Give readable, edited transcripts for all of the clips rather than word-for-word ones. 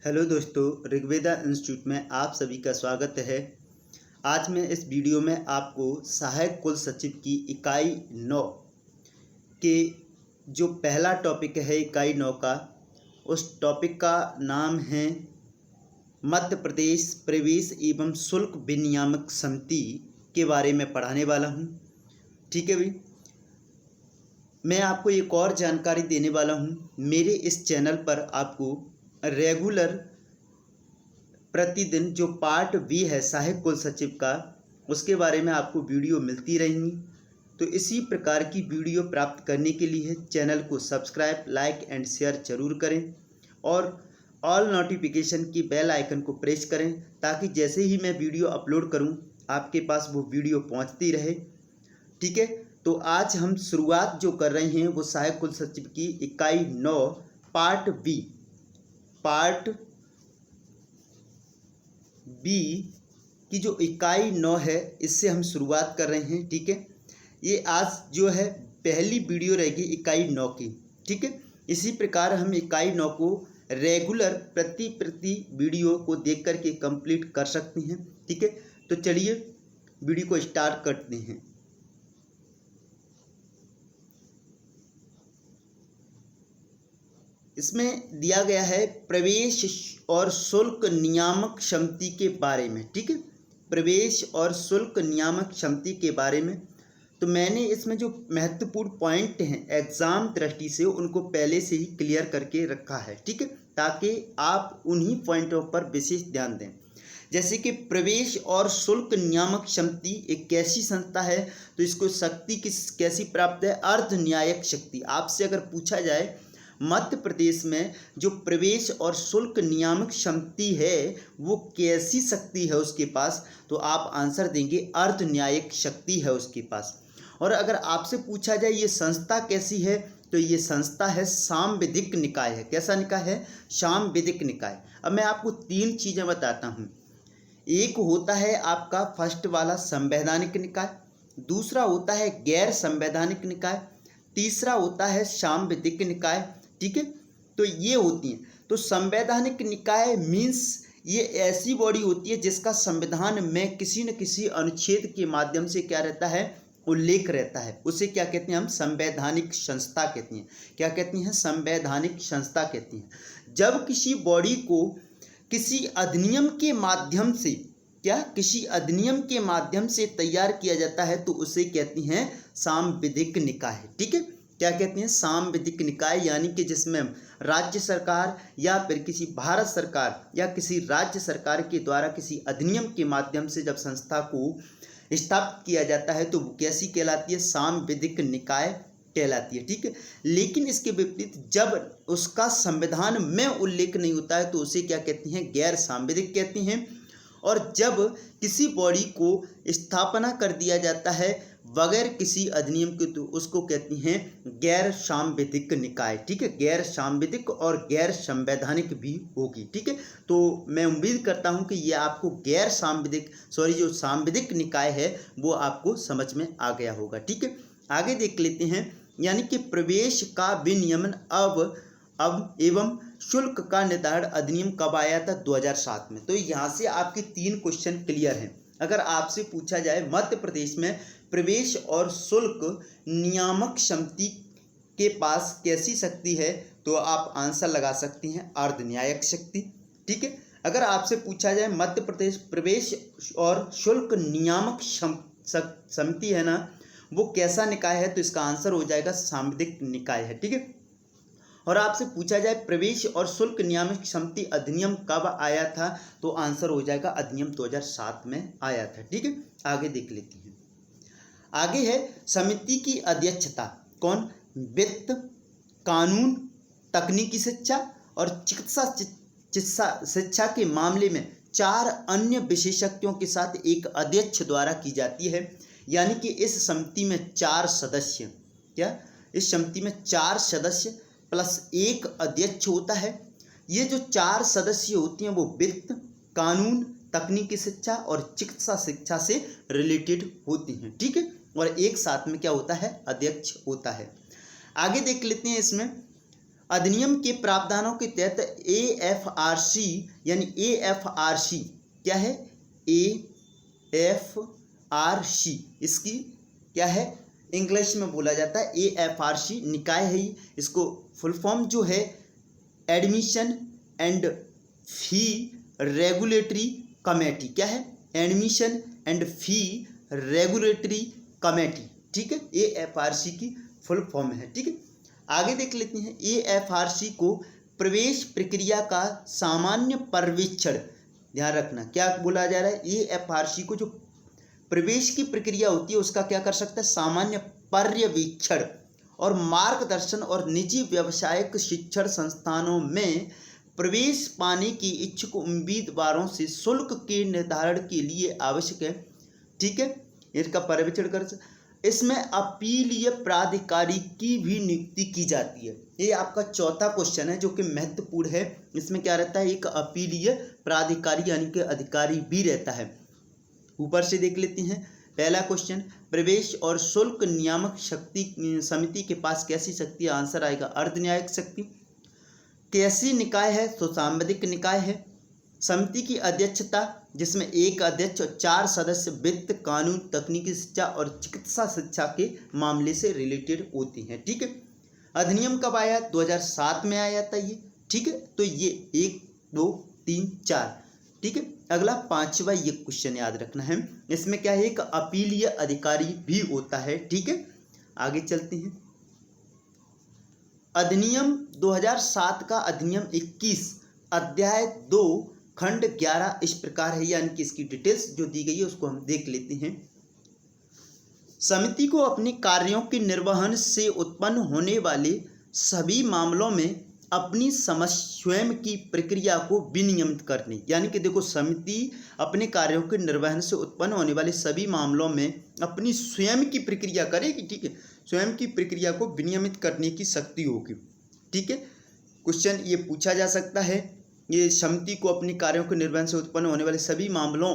Hello दोस्तों, Rigveda institute में आप सभी का स्वागत है। आज मैं इस वीडियो में आपको सहायक कुल सचिव की इकाई 9 के जो पहला टॉपिक है इकाई 9 का, उस टॉपिक का नाम है मध्य प्रदेश प्रवेश एवं शुल्क विनियामक समिति के बारे में पढ़ाने वाला हूं। ठीक है भाई, मैं आपको एक और जानकारी देने वाला हूं। मेरे इस चैनल पर आपको रेगुलर प्रतिदिन जो पार्ट बी है सहायक कुल सचिव का, उसके बारे में आपको वीडियो मिलती रहेंगी। तो इसी प्रकार की वीडियो प्राप्त करने के लिए चैनल को सब्सक्राइब, लाइक एंड शेयर जरूर करें और ऑल नोटिफिकेशन की बेल आइकन को प्रेस करें, ताकि जैसे ही मैं वीडियो अपलोड करूं आपके पास वो वीडियो पहुंचती रहे। ठीक है, तो आज हम शुरुआत जो कर रहे हैं वो सहायक कुल सचिव की इकाई 9 पार्ट बी की जो इकाई 9 है, इससे हम शुरुआत कर रहे हैं। ठीक है, ये आज जो है पहली वीडियो रहेगी इकाई 9 की। ठीक है, इसी प्रकार हम इकाई 9 को रेगुलर प्रति वीडियो को देख करके कंप्लीट कर सकते हैं। ठीक है, तो चलिए वीडियो को स्टार्ट करते हैं। इसमें दिया गया है प्रवेश और शुल्क नियामक समिति के बारे में। ठीक है, प्रवेश और शुल्क नियामक समिति के बारे में तो मैंने इसमें जो महत्वपूर्ण पॉइंट हैं एग्जाम दृष्टि से उनको पहले से ही क्लियर करके रखा है। ठीक है, ताकि आप उन्हीं पॉइंटों पर विशेष ध्यान दें। जैसे कि प्रवेश और शुल्क नियामक समिति एक कैसी संस्था है, तो इसको शक्ति कैसी प्राप्त है? अर्ध न्यायिक शक्ति। आपसे अगर पूछा जाए मध्य प्रदेश में जो प्रवेश और शुल्क नियामक समिति है वो कैसी शक्ति है उसके पास, तो आप आंसर देंगे अर्ध न्यायिक शक्ति है उसके पास। और अगर आपसे पूछा जाए ये संस्था कैसी है, तो ये संस्था है सांविधिक निकाय है। कैसा निकाय है? सांविधिक निकाय। अब मैं आपको तीन चीज़ें बताता हूँ। एक होता है आपका फर्स्ट वाला संवैधानिक निकाय, दूसरा होता है गैर संवैधानिक निकाय, तीसरा होता है सांविधिक निकाय। ठीक है, तो ये होती हैं। तो संवैधानिक निकाय मीन्स ये ऐसी बॉडी होती है जिसका संविधान में किसी न किसी अनुच्छेद के माध्यम से क्या रहता है? उल्लेख रहता है। उसे क्या कहते हैं? हम संवैधानिक संस्था कहते हैं। क्या कहती हैं? संवैधानिक संस्था कहती हैं। जब किसी बॉडी को किसी अधिनियम के माध्यम से किसी अधिनियम के माध्यम से तैयार किया जाता है तो उसे कहती हैं सांविधिक निकाय। ठीक है, क्या कहते हैं? सांविधिक निकाय, यानी कि जिसमें राज्य सरकार या फिर किसी भारत सरकार या किसी राज्य सरकार के द्वारा किसी अधिनियम के माध्यम से जब संस्था को स्थापित किया जाता है तो वो कैसी कहलाती है? सांविधिक निकाय कहलाती है। ठीक है, लेकिन इसके विपरीत जब उसका संविधान में उल्लेख नहीं होता है तो उसे क्या कहती हैं? गैर सांविधिक कहती हैं। और जब किसी बॉडी को स्थापना कर दिया जाता है बगैर किसी अधिनियम के, तो उसको कहती हैं गैर सांविधिक निकाय। ठीक है, गैर सांविधिक और गैर संवैधानिक भी होगी। ठीक है, तो मैं उम्मीद करता हूं कि ये आपको जो सांविधिक निकाय है वो आपको समझ में आ गया होगा। ठीक है, आगे देख लेते हैं। यानी कि प्रवेश का विनियमन अब एवं शुल्क का निर्धारण अधिनियम कब आया था? 2007 में। तो यहाँ से आपके 3 क्वेश्चन क्लियर हैं। अगर आपसे पूछा जाए मध्य प्रदेश में प्रवेश और शुल्क नियामक समिति के पास कैसी शक्ति है, तो आप आंसर लगा सकती हैं अर्ध न्यायिक शक्ति। ठीक है, अगर आपसे पूछा जाए मध्य प्रदेश प्रवेश और शुल्क नियामक समिति है ना, वो कैसा निकाय है, तो इसका आंसर हो जाएगा सांविधिक निकाय है। ठीक है, और आपसे पूछा जाए प्रवेश और शुल्क नियामक समिति अधिनियम कब आया था, तो आंसर हो जाएगा अधिनियम 2007 में आया था। ठीक है, आगे देख लेते हैं। आगे है समिति की अध्यक्षता कौन? वित्त, कानून, तकनीकी शिक्षा और चिकित्सा शिक्षा के मामले में 4 अन्य विशेषज्ञों के साथ एक अध्यक्ष द्वारा की जाती है। यानी कि इस समिति में 4 सदस्य, इस समिति में 4 सदस्य प्लस 1 अध्यक्ष होता है। ये जो 4 सदस्य होती हैं वो वित्त, कानून, तकनीकी शिक्षा और चिकित्सा शिक्षा से रिलेटेड होती हैं। ठीक है, और एक साथ में क्या होता है? अध्यक्ष होता है। आगे देख लेते हैं इसमें अधिनियम के प्रावधानों के तहत AFRC यानी AFRC क्या है, AFRC इसकी क्या है, इंग्लिश में बोला जाता है AFRC निकाय है ये। इसको फुल फॉर्म जो है admission and fee regulatory committee, क्या है, admission and fee regulatory committee, ठीक है, AFRC की फुल फॉर्म है, ठीक है। आगे देख लेते हैं, AFRC को प्रवेश प्रक्रिया का सामान्य पर्यवेक्षण, ध्यान रखना क्या बोला जा रहा है, AFRC को जो प्रवेश की प्रक्रिया होती है उसका क्या कर सकता है, सामान्य पर्यवेक्षण और मार्गदर्शन, और निजी व्यावसायिक शिक्षण संस्थानों में प्रवेश पाने की इच्छुक उम्मीदवारों से शुल्क के निर्धारण के लिए आवश्यक है, ठीक है, इसका पर्यवेक्षण कर। इसमें अपीलीय प्राधिकारी की भी नियुक्ति की जाती है। ये आपका चौथा क्वेश्चन है जो कि महत्वपूर्ण है। इसमें क्या रहता है, एक अपीलीय प्राधिकारी यानी कि अधिकारी भी रहता है। ऊपर से देख लेते हैं पहला क्वेश्चन, प्रवेश और शुल्क नियामक शक्ति समिति के पास कैसी शक्ति है, आंसर आएगा अर्ध न्यायिक शक्ति। कैसी निकाय है, तो सांविधिक निकाय है। समिति की अध्यक्षता, जिसमें एक अध्यक्ष और 4 सदस्य वित्त, कानून, तकनीकी शिक्षा और चिकित्सा शिक्षा के मामले से रिलेटेड होती हैं, ठीक है। अधिनियम कब आया, 2007 में आया था ये, ठीक है। तो ये 1 2 3 4, ठीक है। अगला 5वां ये क्वेश्चन याद रखना है, इसमें क्या है, एक अपीलीय अधिकारी भी होता है, ठीक है। आगे चलते हैं, अधिनियम 2007 का अधिनियम 21 अध्याय 2 खंड 11 इस प्रकार है, यानी कि इसकी डिटेल्स जो दी गई है उसको हम देख लेते हैं। समिति को अपने कार्यों के निर्वहन से उत्पन्न होने वाले सभी मामलों में अपनी स्वयं की प्रक्रिया को विनियमित करने, यानी कि देखो समिति अपने कार्यों के निर्वहन से उत्पन्न होने वाले सभी मामलों में अपनी स्वयं की प्रक्रिया करेगी, ठीक है, स्वयं की प्रक्रिया को विनियमित करने की शक्ति होगी, ठीक है। क्वेश्चन ये पूछा जा सकता है, ये समिति को अपने कार्यों के निर्वहन से उत्पन्न होने वाले सभी मामलों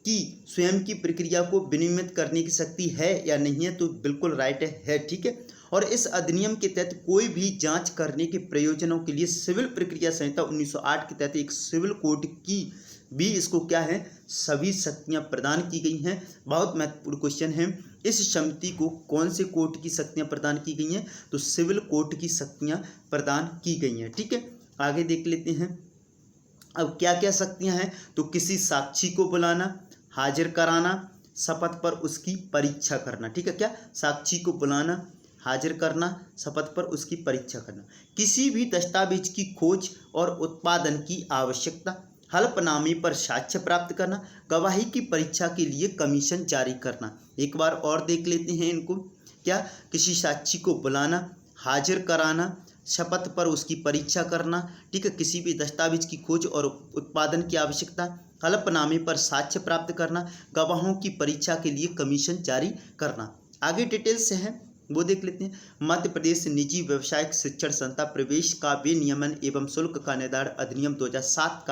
की स्वयं की प्रक्रिया को विनियमित करने की शक्ति है या नहीं है, तो बिल्कुल राइट है, ठीक है। और इस अधिनियम के तहत कोई भी जांच करने के प्रयोजनों के लिए सिविल प्रक्रिया संहिता 1908 के तहत एक सिविल कोर्ट की भी इसको क्या है, सभी शक्तियां प्रदान की गई हैं। बहुत महत्वपूर्ण क्वेश्चन है, इस समिति को कौन से कोर्ट की शक्तियां प्रदान की गई हैं, तो सिविल कोर्ट की शक्तियां प्रदान की गई हैं, ठीक है। आगे देख लेते हैं, अब क्या क्या शक्तियां हैं, तो किसी साक्षी को बुलाना, हाजिर कराना, शपथ पर उसकी परीक्षा करना, ठीक है, क्या, साक्षी को बुलाना, हाजिर करना, शपथ पर उसकी परीक्षा करना, किसी भी दस्तावेज की खोज और उत्पादन की आवश्यकता, हलफनामे पर साक्ष्य प्राप्त करना, गवाही की परीक्षा के लिए कमीशन जारी करना। एक बार और देख लेते हैं इनको, क्या, किसी साक्षी को बुलाना, हाजिर कराना, शपथ पर उसकी परीक्षा करना, ठीक है, किसी भी दस्तावेज की खोज और उत्पादन की आवश्यकता, हलफनामे पर साक्ष्य प्राप्त करना, गवाहों की परीक्षा के लिए कमीशन जारी करना। आगे डिटेल्स से हैं वो देख लेते हैं। मध्य प्रदेश निजी व्यावसायिक शिक्षण संस्था प्रवेश का विनियमन एवं शुल्क का निर्धारण अधिनियम 2007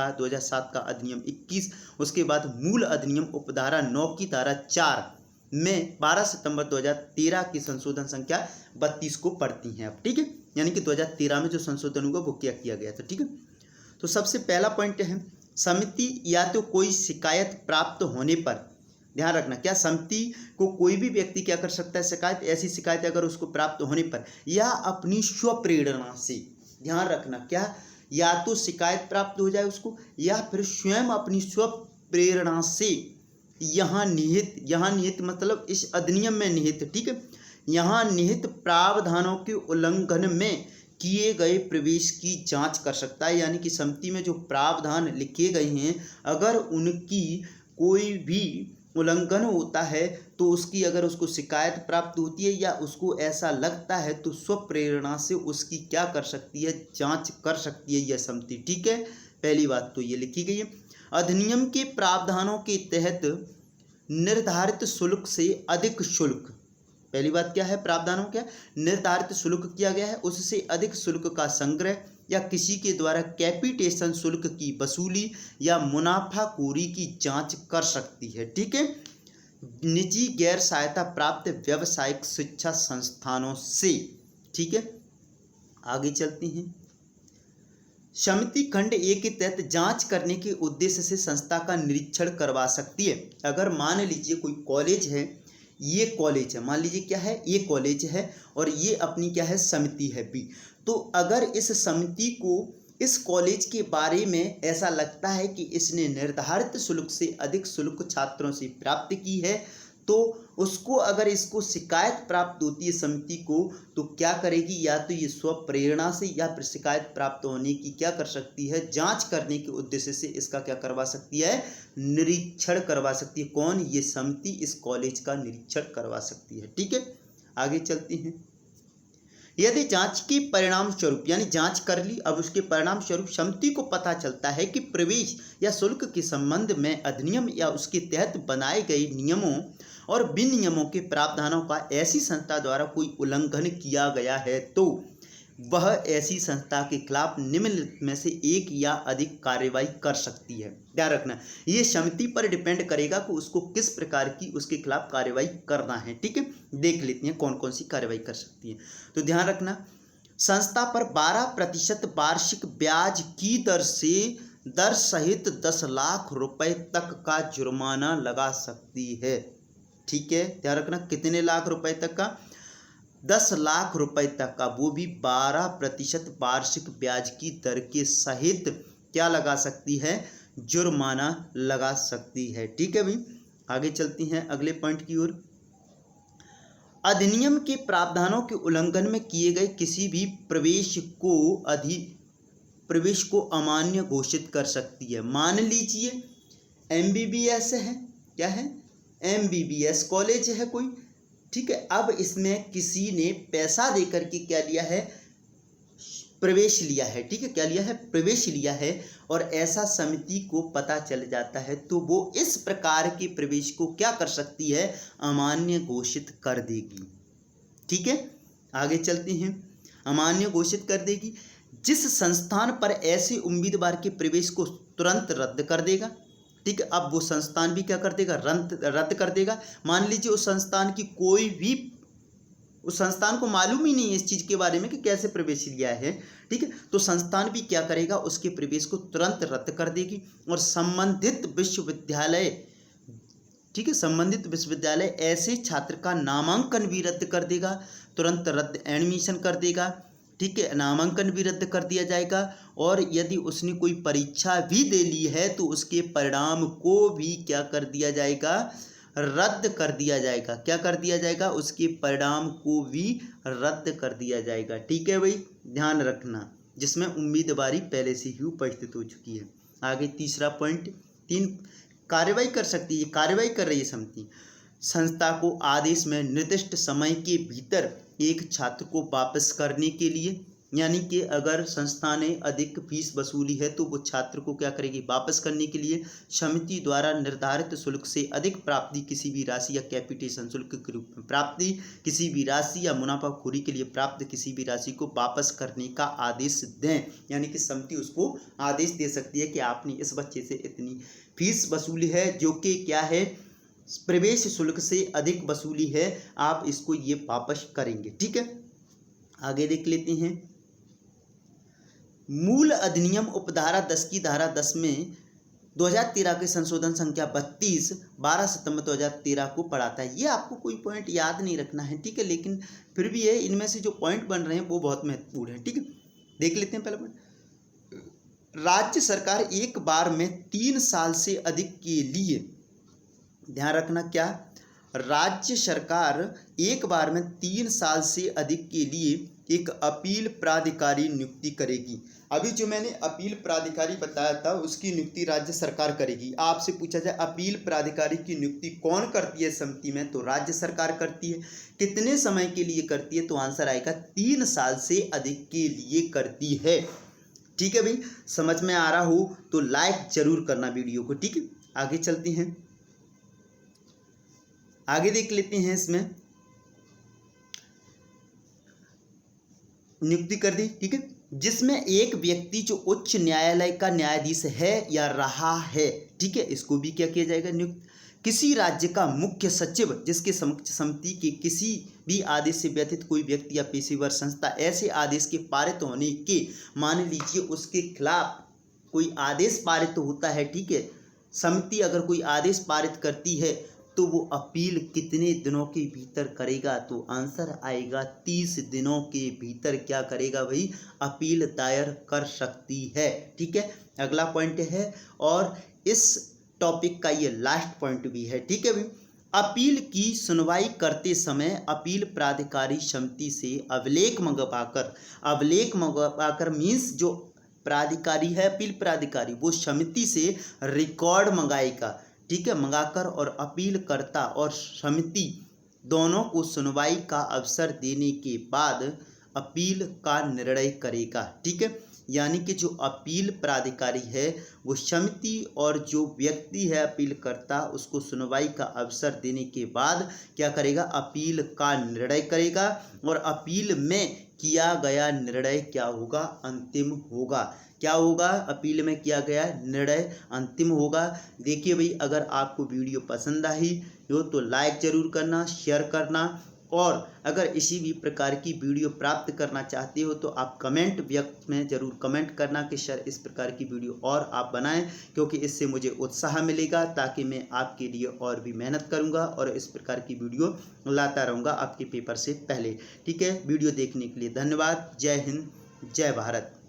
का अधिनियम 21, उसके बाद मूल अधिनियम उपधारा 9 की धारा 4 में 12 सितंबर 2013 की संशोधन संख्या 32 को पढ़ती हैं अब, ठीक है, यानी कि 2013 में जो संशोधन हुआ वो क्या किया गया था, ठीक है। तो सबसे पहला पॉइंट है, समिति या तो कोई शिकायत प्राप्त होने पर, ध्यान रखना, क्या, समिति को कोई भी व्यक्ति क्या कर सकता है, शिकायत, ऐसी शिकायत अगर उसको प्राप्त होने पर या अपनी स्वप्रेरणा से, ध्यान रखना, क्या, या तो शिकायत प्राप्त हो जाए उसको या फिर स्वयं अपनी स्वप्रेरणा से यहाँ निहित मतलब इस अधिनियम में निहित, ठीक है, यहाँ निहित प्रावधानों के उल्लंघन में किए गए प्रवेश की जांच कर सकता है। यानी कि समिति में जो प्रावधान लिखे गए हैं अगर उनकी कोई भी उल्लंघन होता है तो उसकी अगर उसको शिकायत प्राप्त होती है या उसको ऐसा लगता है तो स्वप्रेरणा से उसकी क्या कर सकती है, जांच कर सकती है यह समिति, ठीक है। पहली बात तो ये लिखी गई है। अधिनियम के प्रावधानों के तहत निर्धारित शुल्क से अधिक शुल्क, पहली बात क्या है, प्रावधानों क्या, निर्धारित शुल्क किया गया है उससे अधिक शुल्क का संग्रह या किसी के द्वारा कैपिटेशन शुल्क की वसूली या मुनाफाखोरी की जांच कर सकती है, ठीक है, निजी गैर सहायता प्राप्त व्यावसायिक शिक्षा संस्थानों से, ठीक है। आगे चलते हैं। समिति खंड ए के तहत जांच करने के उद्देश्य से संस्था का निरीक्षण करवा सकती है। अगर मान लीजिए कोई कॉलेज है, ये कॉलेज है, मान लीजिए क्या है, ये कॉलेज है और ये अपनी क्या है, समिति है बी। तो अगर इस समिति को इस कॉलेज के बारे में ऐसा लगता है कि इसने निर्धारित शुल्क से अधिक शुल्क छात्रों से प्राप्त की है, तो उसको अगर इसको शिकायत प्राप्त होती है समिति को, तो क्या करेगी, या तो ये स्वप्रेरणा से या फिर शिकायत प्राप्त होने की क्या कर सकती है, जांच करने के उद्देश्य से इसका क्या करवा सकती है, निरीक्षण करवा सकती है। कौन, ये समिति इस कॉलेज का निरीक्षण करवा सकती है। ठीक है, आगे चलते हैं। यदि जांच के परिणाम स्वरूप, यानी जांच कर ली, अब उसके परिणाम स्वरूप समिति को पता चलता है कि प्रवेश या शुल्क के संबंध में अधिनियम या उसके तहत बनाए गए नियमों और विनियमों के प्रावधानों का ऐसी संस्था द्वारा कोई उल्लंघन किया गया है, तो वह ऐसी संस्था के खिलाफ निम्नलिखित में से एक या अधिक कार्रवाई कर सकती है। ध्यान रखना, ये समिति पर डिपेंड करेगा कि उसको किस प्रकार की उसके खिलाफ कार्रवाई करना है। ठीक है, देख लेते हैं कौन कौन सी कार्रवाई कर सकती है। तो ध्यान रखना, संस्था पर 12% वार्षिक ब्याज की दर से दर सहित 10 लाख रुपए तक का जुर्माना लगा सकती है। ठीक है, ध्यान रखना, कितने लाख रुपए तक का, 10 लाख रुपए तक का, वो भी 12% वार्षिक ब्याज की दर के सहित क्या लगा सकती है, जुर्माना लगा सकती है। ठीक है भाई, आगे चलती हैं अगले पॉइंट की ओर। अधिनियम के प्रावधानों के उल्लंघन में किए गए किसी भी प्रवेश को अमान्य घोषित कर सकती है। मान लीजिए MBBS है, क्या है, MBBS कॉलेज है कोई, ठीक है, अब इसमें किसी ने पैसा देकर के क्या लिया है, प्रवेश लिया है। ठीक है, क्या लिया है, प्रवेश लिया है, और ऐसा समिति को पता चल जाता है, तो वो इस प्रकार के प्रवेश को क्या कर सकती है, अमान्य घोषित कर देगी। ठीक है, आगे चलते हैं। अमान्य घोषित कर देगी, जिस संस्थान पर ऐसे उम्मीदवार के प्रवेश को तुरंत रद्द कर देगा। ठीक है, अब वो संस्थान भी क्या कर देगा, रद्द कर देगा। मान लीजिए उस संस्थान की कोई भी, उस संस्थान को मालूम ही नहीं है इस चीज़ के बारे में कि कैसे प्रवेश लिया है। ठीक है, तो संस्थान भी क्या करेगा, उसके प्रवेश को तुरंत रद्द कर देगी, और संबंधित विश्वविद्यालय, ठीक है, संबंधित विश्वविद्यालय ऐसे छात्र का नामांकन भी रद्द कर देगा, तुरंत रद्द एडमिशन कर देगा। ठीक है, नामांकन भी रद्द कर दिया जाएगा, और यदि उसने कोई परीक्षा भी दे ली है तो उसके परिणाम को भी क्या कर दिया जाएगा, रद्द कर दिया जाएगा। क्या कर दिया जाएगा, उसके परिणाम को भी रद्द कर दिया जाएगा। ठीक है भाई, ध्यान रखना, जिसमें उम्मीदवारी पहले से ही उपस्थित हो चुकी है। आगे तीसरा पॉइंट, 3 कार्रवाई कर सकती है, कार्रवाई कर रही है समिति, संस्था को आदेश में निर्दिष्ट समय के भीतर एक छात्र को वापस करने के लिए, यानी कि अगर संस्था ने अधिक फीस वसूली है तो वो छात्र को क्या करेगी, वापस करने के लिए समिति द्वारा निर्धारित शुल्क से अधिक प्राप्ति किसी भी राशि या कैपिटेशन शुल्क के रूप में प्राप्ति किसी भी राशि या मुनाफाखोरी के लिए प्राप्त किसी भी राशि को वापस करने का आदेश दें। यानी कि समिति उसको आदेश दे सकती है कि आपने इस बच्चे से इतनी फीस वसूली है जो कि क्या है, प्रवेश शुल्क से अधिक वसूली है, आप इसको ये वापस करेंगे। ठीक है, आगे देख लेते हैं। मूल अधिनियम उपधारा 10 की धारा 10 में 2013 के संशोधन संख्या 32 12 सितंबर 2013 को पढ़ाता है। ये आपको कोई पॉइंट याद नहीं रखना है, ठीक है, लेकिन फिर भी है, इनमें से जो पॉइंट बन रहे हैं वो बहुत महत्वपूर्ण है। ठीक है, देख लेते हैं पहला पॉइंट। राज्य सरकार एक बार में 3 साल से अधिक के लिए, ध्यान रखना, क्या, राज्य सरकार एक बार में 3 साल से अधिक के लिए एक अपील प्राधिकारी नियुक्ति करेगी। अभी जो मैंने अपील प्राधिकारी बताया था उसकी नियुक्ति राज्य सरकार करेगी। आपसे पूछा जाए अपील प्राधिकारी की नियुक्ति कौन करती है समिति में, तो राज्य सरकार करती है। कितने समय के लिए करती है, तो आंसर आएगा 3 साल से अधिक के लिए करती है। ठीक है भाई, समझ में आ रहा हो तो लाइक जरूर करना वीडियो को। ठीक है, आगे चलते हैं, आगे देख लेते हैं। इसमें नियुक्ति कर दी, ठीक है, जिसमें एक व्यक्ति जो उच्च न्यायालय का न्यायाधीश है या रहा है, ठीक है, इसको भी क्या किया जाएगा, नियुक्त किसी राज्य का मुख्य सचिव जिसके समक्ष समिति के किसी भी आदेश से व्यतीत कोई व्यक्ति या पेशेवर संस्था ऐसे आदेश के पारित होने के, मान लीजिए उसके खिलाफ कोई आदेश पारित होता है, ठीक है, समिति अगर कोई आदेश पारित करती है तो वो अपील कितने दिनों के भीतर करेगा? तो आंसर आएगा 30 दिनों के भीतर क्या करेगा भाई? अपील दायर कर सकती है, ठीक है। अगला पॉइंट है और इस टॉपिक का ये लास्ट पॉइंट भी है, ठीक है भाई। अपील की सुनवाई करते समय अपील प्राधिकारी समिति से अभिलेख मंगवाकर मीन्स जो प्राधिकारी है, अपील प्राधिकारी, वो समिति से रिकॉर्ड मंगाएगा, ठीक है, मंगाकर और अपीलकर्ता और समिति दोनों को सुनवाई का अवसर देने के बाद अपील का निर्णय करेगा, ठीक है। यानी कि जो अपील प्राधिकारी है वो समिति और जो व्यक्ति है अपीलकर्ता उसको सुनवाई का अवसर देने के बाद क्या करेगा? अपील का निर्णय करेगा और अपील में किया गया निर्णय क्या होगा? अंतिम होगा। क्या होगा? अपील में किया गया निर्णय अंतिम होगा। देखिए भाई, अगर आपको वीडियो पसंद आई हो तो लाइक ज़रूर करना, शेयर करना, और अगर इसी भी प्रकार की वीडियो प्राप्त करना चाहते हो तो आप कमेंट व्यक्त में ज़रूर कमेंट करना कि सर इस प्रकार की वीडियो और आप बनाएं, क्योंकि इससे मुझे उत्साह मिलेगा ताकि मैं आपके लिए और भी मेहनत करूंगा और इस प्रकार की वीडियो लाता रहूंगा आपके पेपर से पहले, ठीक है। वीडियो देखने के लिए धन्यवाद। जय हिंद, जय भारत।